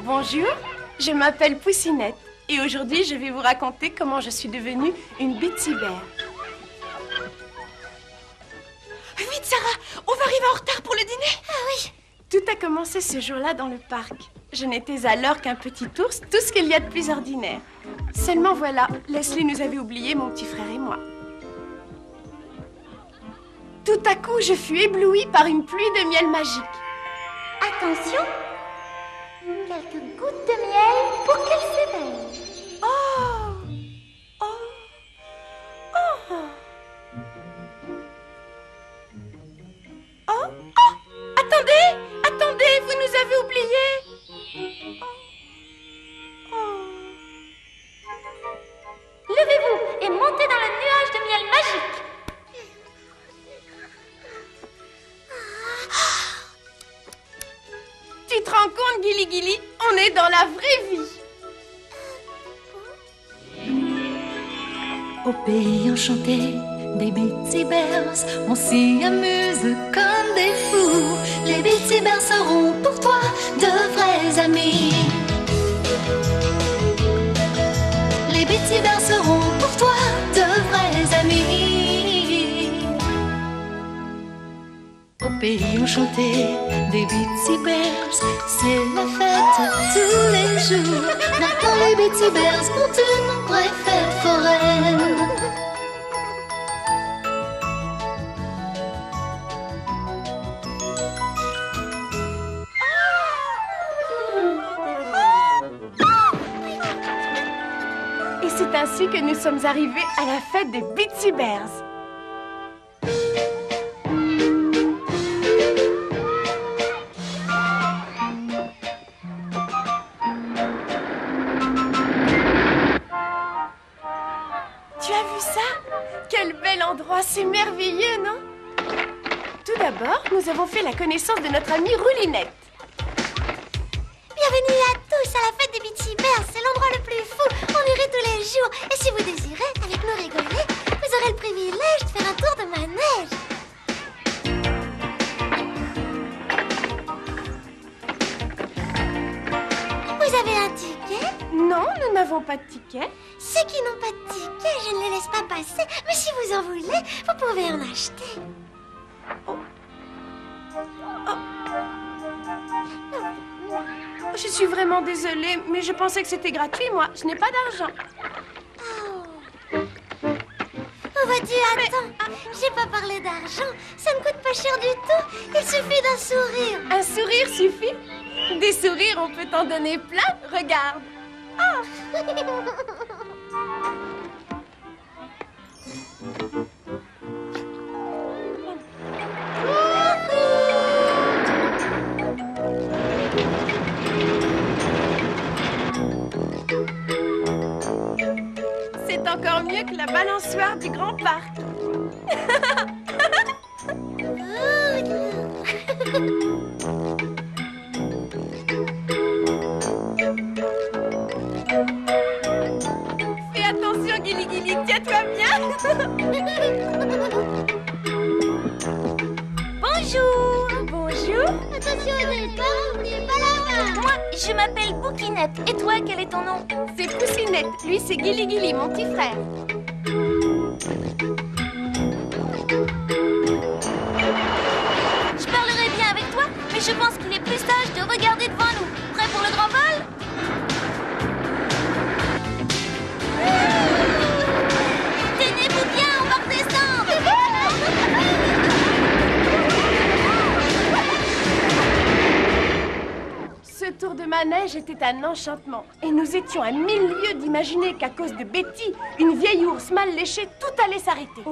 Bonjour, je m'appelle Poussinette et aujourd'hui je vais vous raconter comment je suis devenue une Bitsy Bear. Vite Sarah, on va arriver en retard pour le dîner. Ah oui. Tout a commencé ce jour-là dans le parc. Je n'étais alors qu'un petit ours, tout ce qu'il y a de plus ordinaire. Seulement voilà, Leslie nous avait oubliés, mon petit frère et moi. Tout à coup, je fus éblouie par une pluie de miel magique. Attention, quelques gouttes de miel pour qu'elle s'éveille. Oh! Oh! Oh! Oh! Oh! Attendez! Attendez! Vous nous avez oubliés! Oh! Oh! Levez-vous et montez dans le nuage de miel magique. Tu te rends compte, Gilly Gilly? On est dans la vraie vie! Au pays enchanté des Bitsy Bears, on s'y amuse comme des fous. Les Bitsy Bears seront pour toi de vrais amis. Les Bitsy Bears seront pour toi de vrais amis. Au pays enchanté des Bitsy Bears, c'est la fête tous les jours. Maintenant les Bitsy Bears ont une vraie fête foraine. Et c'est ainsi que nous sommes arrivés à la fête des Bitsy Bears. Tu as vu ça? Quel bel endroit, c'est merveilleux, non? Tout d'abord, nous avons fait la connaissance de notre amie Roulinette. Bienvenue à tous à la fête des Bitsy Bears. C'est l'endroit le plus fou. On irait tous les jours. Et si vous désirez, avec nous rigoler, vous aurez le privilège de faire un tour de manège. Vous avez un ticket? Non, nous n'avons pas de ticket. Ceux qui n'ont pas de ticket, je ne les laisse pas passer. Mais si vous en voulez, vous pouvez en acheter. Je suis vraiment désolée, mais je pensais que c'était gratuit, moi. Je n'ai pas d'argent. Oh, vas-y, attends. J'ai pas parlé d'argent. Ça ne coûte pas cher du tout. Il suffit d'un sourire. Un sourire suffit? Des sourires, on peut en donner plein. Regarde. C'est encore mieux que la balançoire du Grand Parc. Fais attention, Gilly Gilly, tiens-toi bien. Bonjour. Bonjour. Attention, n'oubliez pas la main. Moi, je m'appelle Bouquinette. Et toi, quel est ton nom? C'est Poussinette. Lui, c'est Gilly Gilly, mon petit frère. Je parlerai bien avec toi, mais je pense qu'il est plus sage de regarder devant nous. Prêt pour le grand vol? Tenez-vous bien, on va redescendre. Ce tour de manège était un enchantement. Et nous étions à 1000 lieues d'imaginer qu'à cause de Betty, une vieille ours mal léchée, tout allait s'arrêter.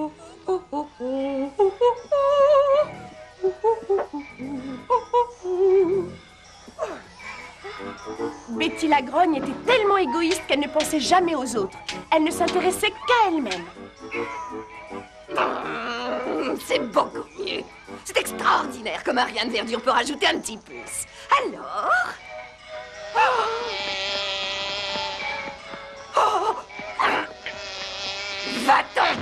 Betty la grogne était tellement égoïste qu'elle ne pensait jamais aux autres. Elle ne s'intéressait qu'à elle-même. C'est beaucoup mieux. C'est extraordinaire comme Ariane Verdure peut rajouter un petit pouce. Alors... Oh. Va-t'en.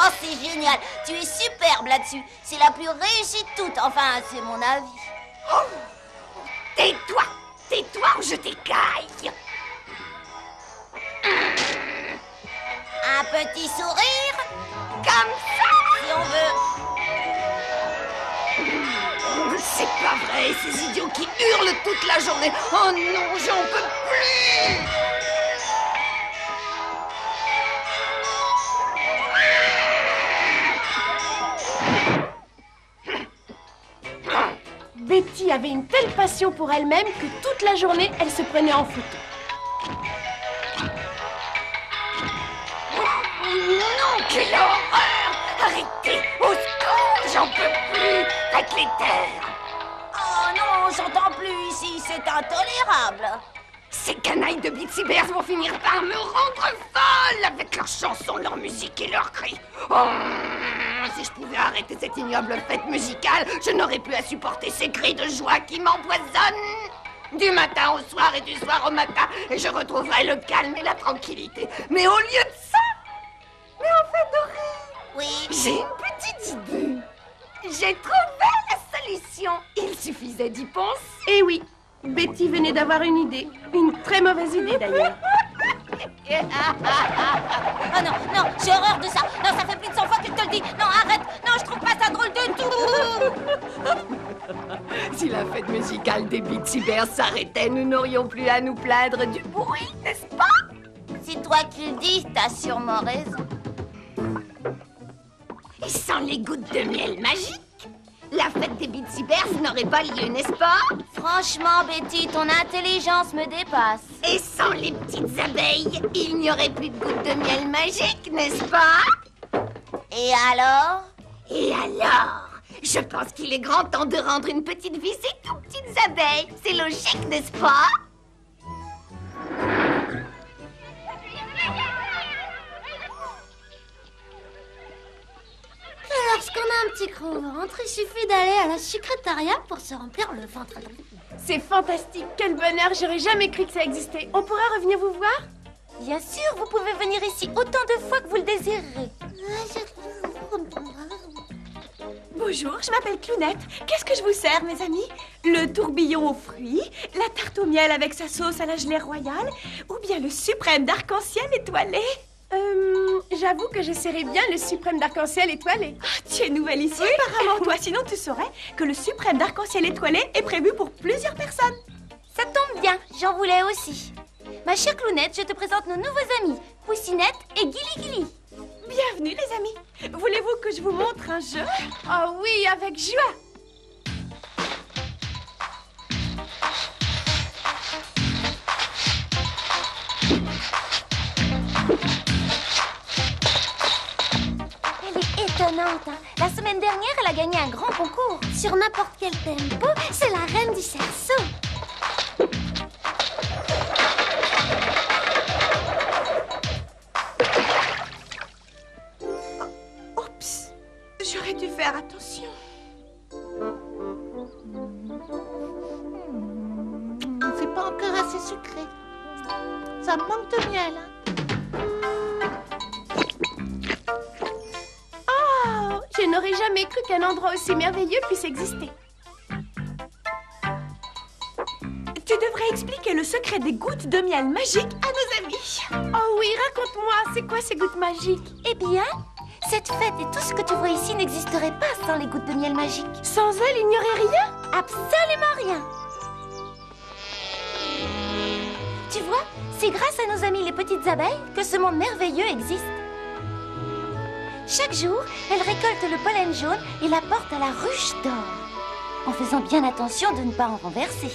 Oh, c'est génial. Tu es superbe là-dessus. C'est la plus réussie de toutes. Enfin, c'est mon avis. Oh, tais-toi, tais-toi ou je t'écaille. Un petit sourire, Comme ça. si on veut. C'est pas vrai, ces idiots qui hurlent toute la journée. Oh non, j'en peux plus. Betty avait une telle passion pour elle-même que toute la journée, elle se prenait en photo. Non, quelle horreur! Arrêtez! Au secours! J'en peux plus! Faites les taire! Oh non, j'entends plus ici. C'est intolérable. Ces canailles de Bitsy Bears vont finir par me rendre folle avec leurs chansons, leur musique et leurs cris. Oh, si je pouvais arrêter cette ignoble fête musicale, je n'aurais plus à supporter ces cris de joie qui m'empoisonnent. Du matin au soir et du soir au matin, et je retrouverai le calme et la tranquillité. Mais au lieu de ça, mais en fait, Dory, Oui. j'ai une petite idée. J'ai trouvé la solution. Il suffisait d'y penser. Et oui, Betty venait d'avoir une idée. Une très mauvaise idée d'ailleurs. Oh non, non, j'ai horreur de ça. Non, ça fait plus de 100 fois que je te le dis. Non, arrête. Non, je trouve pas ça drôle du tout. Si la fête musicale des Bitsy Bears s'arrêtait, nous n'aurions plus à nous plaindre du bruit, n'est-ce pas? C'est toi qui le dis, t'as sûrement raison. Et sans les gouttes de miel magiques, la fête des Bitsy Bears n'aurait pas lieu, n'est-ce pas? Franchement, Betty, ton intelligence me dépasse. Et sans les petites abeilles, il n'y aurait plus de gouttes de miel magiques, n'est-ce pas? Et alors? Et alors, je pense qu'il est grand temps de rendre une petite visite aux petites abeilles. C'est logique, n'est-ce pas? Lorsqu'on a un petit creux au ventre, il suffit d'aller à la secrétariat pour se remplir le ventre. C'est fantastique, quel bonheur, j'aurais jamais cru que ça existait. On pourra revenir vous voir? Bien sûr, vous pouvez venir ici autant de fois que vous le désirerez. Bonjour, je m'appelle Clounette. Qu'est-ce que je vous sers, mes amis? Le tourbillon aux fruits, la tarte au miel avec sa sauce à la gelée royale, ou bien le suprême d'arc-en-ciel étoilé? J'avoue que je serais bien le suprême d'arc-en-ciel étoilé. Ah, tu es nouvelle ici, apparemment, toi. Sinon, tu saurais que le suprême d'arc-en-ciel étoilé est prévu pour plusieurs personnes. Ça tombe bien, j'en voulais aussi. Ma chère Clounette, je te présente nos nouveaux amis, Poussinette et Gilly Gilly. Bienvenue, les amis. Voulez-vous que je vous montre un jeu? Oh oui, avec joie. Elle est étonnante, hein. La semaine dernière, elle a gagné un grand concours. Sur n'importe quel tempo, c'est la reine du cerceau. Oups, j'aurais dû faire attention. C'est pas encore assez sucré. Ça manque de miel. Hein. Oh, je n'aurais jamais cru qu'un endroit aussi merveilleux puisse exister. Tu devrais expliquer le secret des gouttes de miel magiques à nos amis. Oh oui, raconte-moi, c'est quoi ces gouttes magiques? Eh bien, cette fête et tout ce que tu vois ici n'existeraient pas sans les gouttes de miel magiques. Sans elles, il n'y aurait rien? Absolument rien. Tu vois, c'est grâce à nos amis les petites abeilles que ce monde merveilleux existe. Chaque jour, elles récoltent le pollen jaune et l'apportent à la ruche d'or, en faisant bien attention de ne pas en renverser.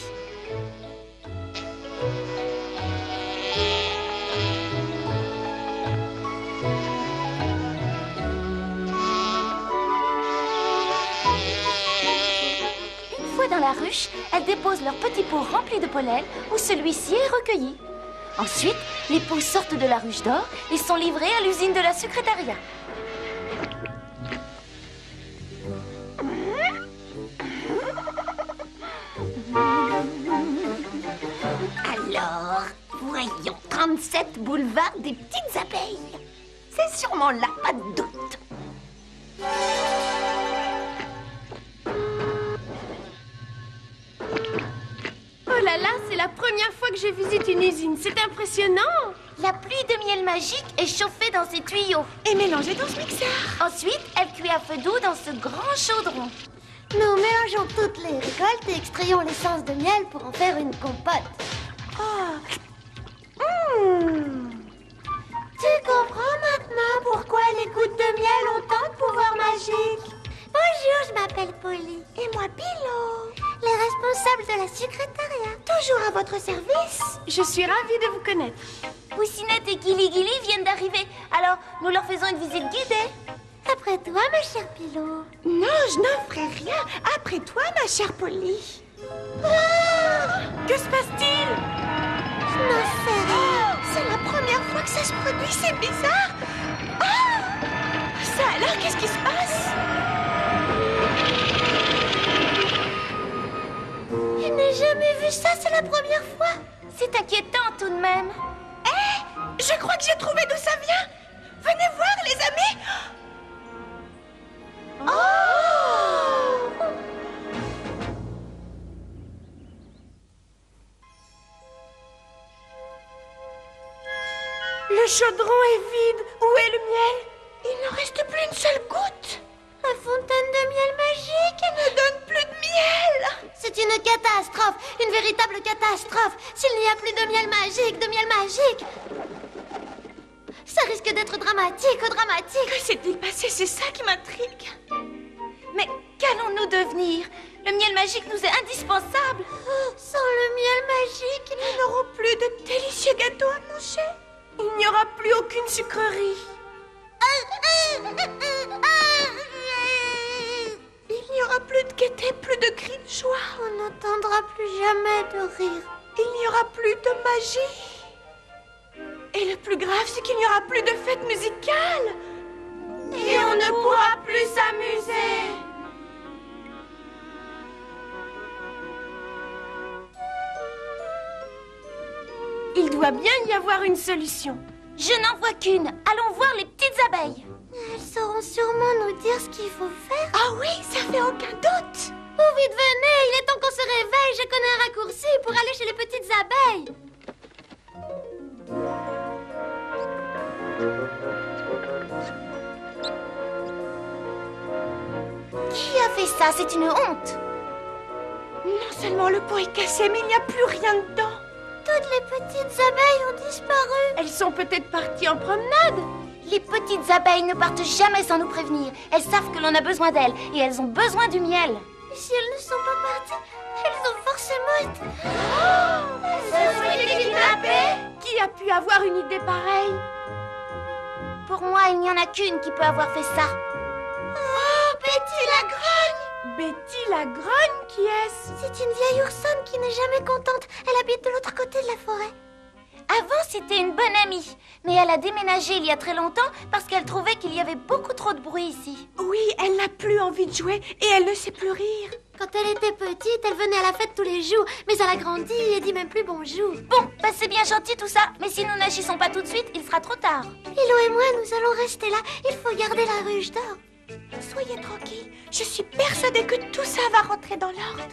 Une fois dans la ruche, elles déposent leur petit pot rempli de pollen où celui-ci est recueilli. Ensuite, les pots sortent de la ruche d'or et sont livrés à l'usine de la secrétariat. Alors, voyons, 37 boulevard des petites abeilles. C'est sûrement là, pas de doute. je visite une usine, c'est impressionnant. La pluie de miel magique est chauffée dans ces tuyaux. Et mélangée dans ce mixeur. Ensuite, elle cuit à feu doux dans ce grand chaudron. Nous mélangeons toutes les récoltes et extrayons l'essence de miel pour en faire une compote. Tu comprends maintenant pourquoi les gouttes de miel ont tant de pouvoir magique? Bonjour, je m'appelle Polly. Et moi, Pilot. Les responsables de la secrétariat. Toujours à votre service. Je suis ravie de vous connaître. Poussinette et Gilly Gilly viennent d'arriver, alors nous leur faisons une visite guidée. Après toi, ma chère Pilot. Non, je n'en ferai rien. Après toi, ma chère Polly. Que se passe-t-il? Je n'en sais rien. C'est la première fois que ça se produit, c'est bizarre. Ça alors, qu'est-ce qui se passe? Je n'ai jamais vu ça, c'est la première fois. C'est inquiétant tout de même. Je crois que j'ai trouvé d'où ça vient. Venez voir, les amis. Le chaudron est vide. Où est le miel? Il ne reste plus une seule goutte. La fontaine de miel magique Ne donne plus de miel. C'est une catastrophe, une véritable catastrophe. S'il n'y a plus de miel magique, ça risque d'être dramatique, dramatique. Que s'est-il passé? C'est ça qui m'intrigue. Mais qu'allons-nous devenir? Le miel magique nous est indispensable. Sans le miel magique, Nous n'aurons plus de délicieux gâteaux à manger. Il n'y aura plus aucune sucrerie. Il n'y aura plus de gaieté, plus de cris de joie. on n'entendra plus jamais de rire. Il n'y aura plus de magie. Et le plus grave, c'est qu'il n'y aura plus de fête musicale. Et on ne pourra plus s'amuser. Il doit bien y avoir une solution. Je n'en vois qu'une. Allons voir les petites abeilles. Elles sauront sûrement nous dire ce qu'il faut faire. Ah oui, ça fait aucun doute. Oh, vite, venez, il est temps qu'on se réveille. Je connais un raccourci pour aller chez les petites abeilles. Qui a fait ça? C'est une honte. Non seulement le pot est cassé, mais il n'y a plus rien dedans. Toutes les petites abeilles ont disparu. Elles sont peut-être parties en promenade. Les petites abeilles ne partent jamais sans nous prévenir. Elles savent que l'on a besoin d'elles et elles ont besoin du miel. Et si elles ne sont pas parties, elles ont forcément été... Qui a pu avoir une idée pareille? Pour moi, il n'y en a qu'une qui peut avoir fait ça. Oh, Betty la grogne! Betty la grogne, qui est-ce? C'est une vieille oursonne qui n'est jamais contente. Elle habite de l'autre côté de la forêt. Avant, c'était une bonne amie. Mais elle a déménagé il y a très longtemps parce qu'elle trouvait qu'il y avait beaucoup trop de bruit ici. Oui, elle n'a plus envie de jouer et elle ne sait plus rire. Quand elle était petite, elle venait à la fête tous les jours. Mais elle a grandi et dit même plus bonjour. Bon, bah c'est bien gentil tout ça. Mais si nous n'agissons pas tout de suite, il sera trop tard. Pilot et moi, nous allons rester là. Il faut garder la ruche d'or. Soyez tranquille, je suis persuadée que tout ça va rentrer dans l'ordre.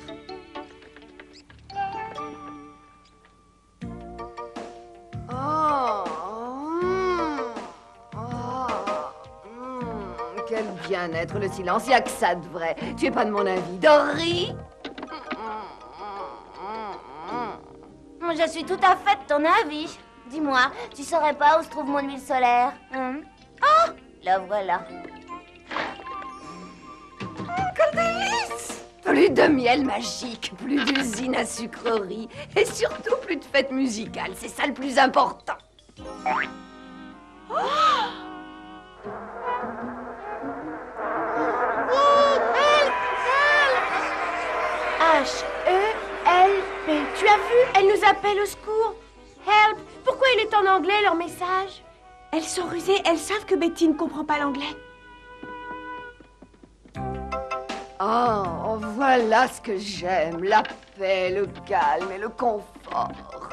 Quel bien-être, le silence, il n'y a que ça de vrai. Tu es pas de mon avis, Dory? Je suis tout à fait de ton avis. Dis-moi, tu saurais pas où se trouve mon huile solaire, hein? Oh, la voilà. Quel délice! Plus de miel magique, plus d'usine à sucrerie et surtout plus de fête musicale. C'est ça le plus important. H-E-L-P. Tu as vu? Elle nous appelle au secours. Help! Pourquoi il est en anglais, leur message? Elles sont rusées, elles savent que Betty ne comprend pas l'anglais. Oh, voilà ce que j'aime. La paix, le calme et le confort.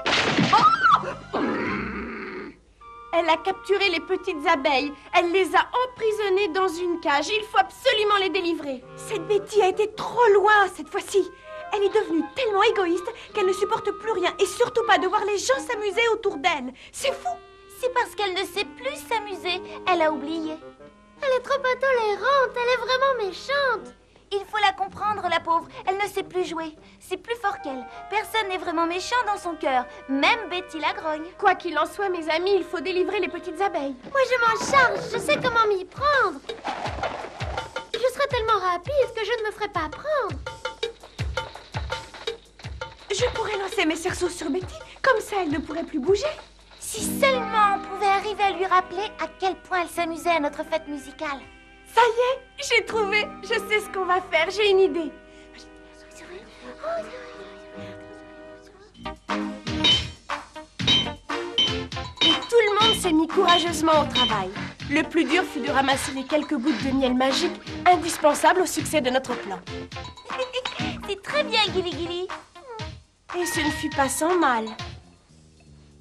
Elle a capturé les petites abeilles. Elle les a emprisonnées dans une cage. Il faut absolument les délivrer. Cette Betty a été trop loin cette fois-ci. Elle est devenue tellement égoïste qu'elle ne supporte plus rien et surtout pas de voir les gens s'amuser autour d'elle. C'est fou! C'est parce qu'elle ne sait plus s'amuser. Elle a oublié. Elle est trop intolérante, elle est vraiment méchante. Il faut la comprendre, la pauvre. Elle ne sait plus jouer. C'est plus fort qu'elle. Personne n'est vraiment méchant dans son cœur. Même Betty la grogne. Quoi qu'il en soit, mes amis, il faut délivrer les petites abeilles. Moi je m'en charge, je sais comment m'y prendre. Je serai tellement rapide que je ne me ferai pas prendre. Je pourrais lancer mes cerceaux sur Betty, comme ça elle ne pourrait plus bouger. Si seulement on pouvait arriver à lui rappeler à quel point elle s'amusait à notre fête musicale. Ça y est, j'ai trouvé. Je sais ce qu'on va faire, j'ai une idée. Et tout le monde s'est mis courageusement au travail. Le plus dur fut de ramasser les quelques gouttes de miel magique indispensables au succès de notre plan. C'est très bien, Gilly Gilly. Et ce ne fut pas sans mal.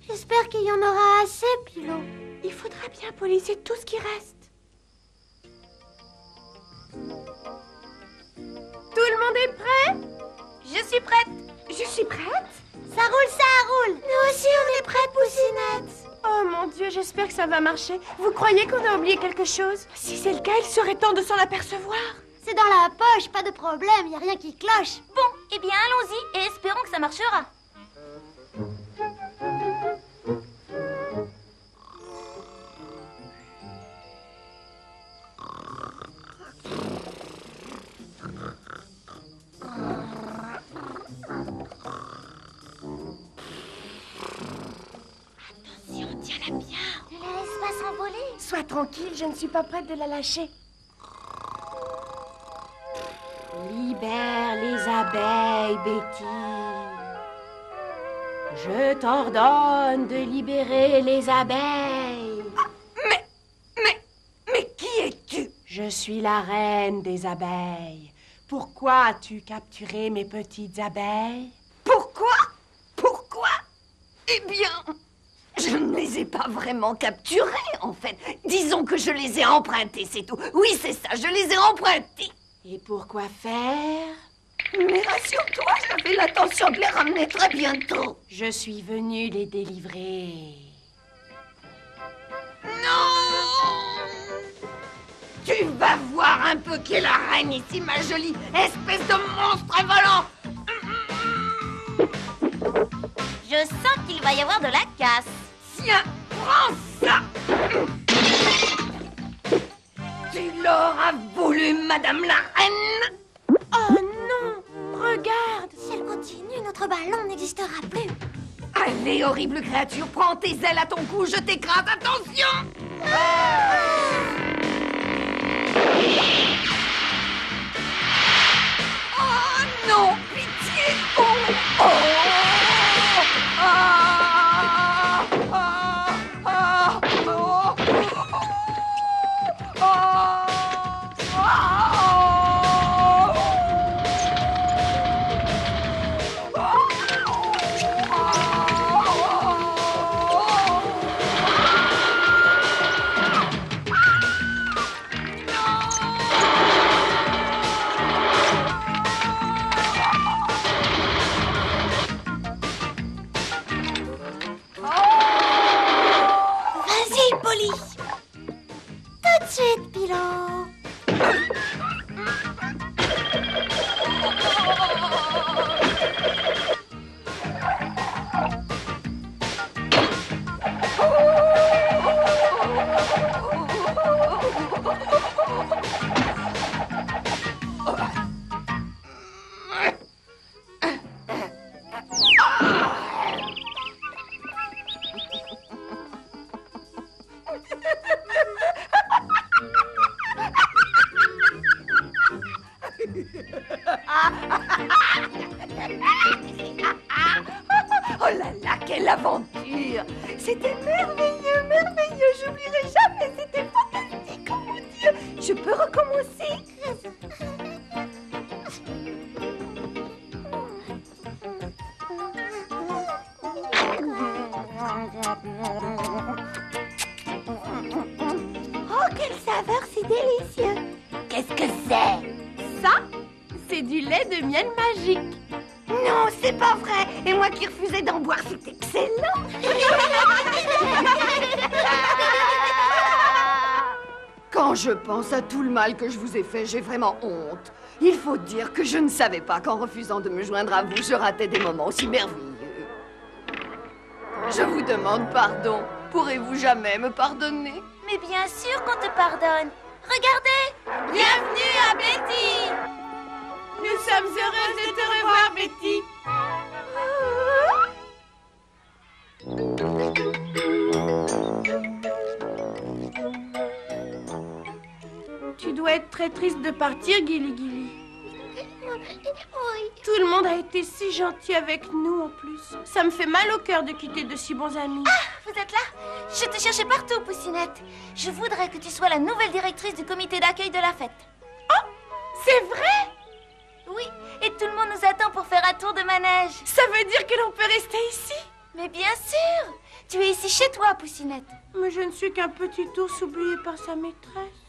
J'espère qu'il y en aura assez, Pilot. Il faudra bien policer tout ce qui reste. Tout le monde est prêt? Je suis prête. Je suis prête. Ça roule. Nous aussi, on est prêts, Poussinette. Oh mon Dieu, j'espère que ça va marcher. Vous croyez qu'on a oublié quelque chose? Si c'est le cas, il serait temps de s'en apercevoir. C'est dans la poche, pas de problème, y a rien qui cloche. Bon, eh bien allons-y et espérons que ça marchera. Tiens-la bien. Ne la laisse pas s'envoler. Sois tranquille, je ne suis pas prête de la lâcher. Libère les abeilles, Betty. Je t'ordonne de libérer les abeilles. Mais qui es-tu? Je suis la reine des abeilles. Pourquoi as-tu capturé mes petites abeilles? Pourquoi? Eh bien, je ne les ai pas vraiment capturées, en fait. Disons que je les ai empruntées, c'est tout. Oui, c'est ça, je les ai empruntées. Et pourquoi faire? Mais rassure-toi, j'avais l'intention de les ramener très bientôt. Je suis venue les délivrer. Non! Tu vas voir un peu qui est la reine ici, ma jolie espèce de monstre volant. Je sens qu'il va y avoir de la casse. Tiens, prends ça. Tu l'auras voulu, madame la reine. Oh non! Regarde! Si elle continue, notre ballon n'existera plus. Allez, horrible créature, prends tes ailes à ton cou, je t'écrase, attention! Oh non, pitié! Oh! Oh! Ah! Ah! Ah! Oh! Oh! Vas-y, Polly. Tout de suite, Pilot. Oh là là, quelle aventure! C'était merveilleux, merveilleux, j'oublierai jamais, c'était fantastique, oh mon Dieu! Je peux recommencer? Oh, quelle saveur, c'est délicieux. Qu'est-ce que c'est? Ça, c'est du lait de miel magique. Non, c'est pas vrai. Et moi qui refusais d'en boire, c'est excellent. Quand je pense à tout le mal que je vous ai fait, j'ai vraiment honte. Il faut dire que je ne savais pas qu'en refusant de me joindre à vous, je ratais des moments aussi merveilleux. Je vous demande pardon. Pourrez-vous jamais me pardonner? Mais bien sûr qu'on te pardonne. Regardez! Bienvenue à Betty! Nous sommes heureuses de te revoir, Betty. Tu dois être très triste de partir, Gilly Gilly. Oui. Tout le monde a été si gentil avec nous en plus. Ça me fait mal au cœur de quitter de si bons amis. Vous êtes là? Je te cherchais partout, Poussinette. Je voudrais que tu sois la nouvelle directrice du comité d'accueil de la fête. C'est vrai? Oui, et tout le monde nous attend pour faire un tour de manège. Ça veut dire que l'on peut rester ici? Mais bien sûr! Tu es ici chez toi, Poussinette. Mais je ne suis qu'un petit ours oublié par sa maîtresse.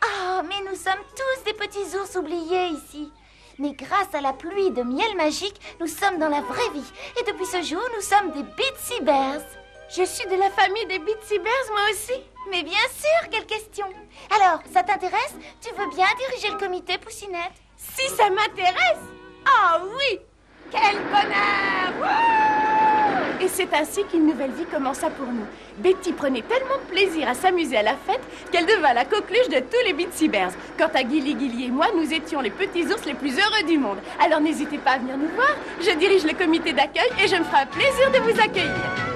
Oh, mais nous sommes tous des petits ours oubliés ici. Mais grâce à la pluie de miel magique, nous sommes dans la vraie vie. Et depuis ce jour, nous sommes des Bitsy Bears. Je suis de la famille des Bitsy Bears, moi aussi. Mais bien sûr, quelle question! Alors, ça t'intéresse? Tu veux bien diriger le comité, Poussinette? Si ça m'intéresse? Ah oui! Quel bonheur! Wouh! Et c'est ainsi qu'une nouvelle vie commença pour nous. Betty prenait tellement de plaisir à s'amuser à la fête qu'elle devint la coqueluche de tous les Bitsy Bears. Quant à Gilly Gilly et moi, nous étions les petits ours les plus heureux du monde. Alors n'hésitez pas à venir nous voir. Je dirige le comité d'accueil et je me ferai un plaisir de vous accueillir.